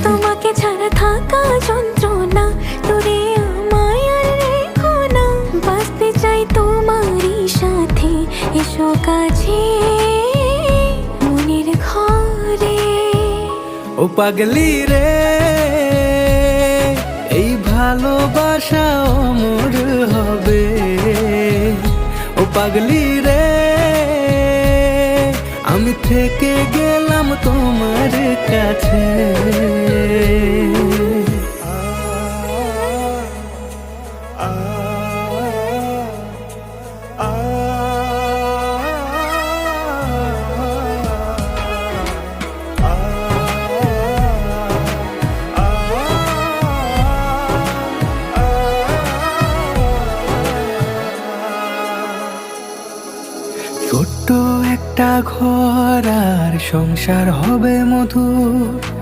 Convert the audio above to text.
তোমাকে ছাড়া থাকা যন্ত্রণা, দূরে আমায় আর রেখো না। বাঁচতে চাই তোমারই সাথে, এসো কাছে মনের ঘরে। ও পাগলি রে, এই ভালোবাসা অমর হবে। ও পাগলি রে, আমি থেকে গেলাম তোমার কাছে। ছোট্ট একটা ঘর আর সংসার হবে মধুর।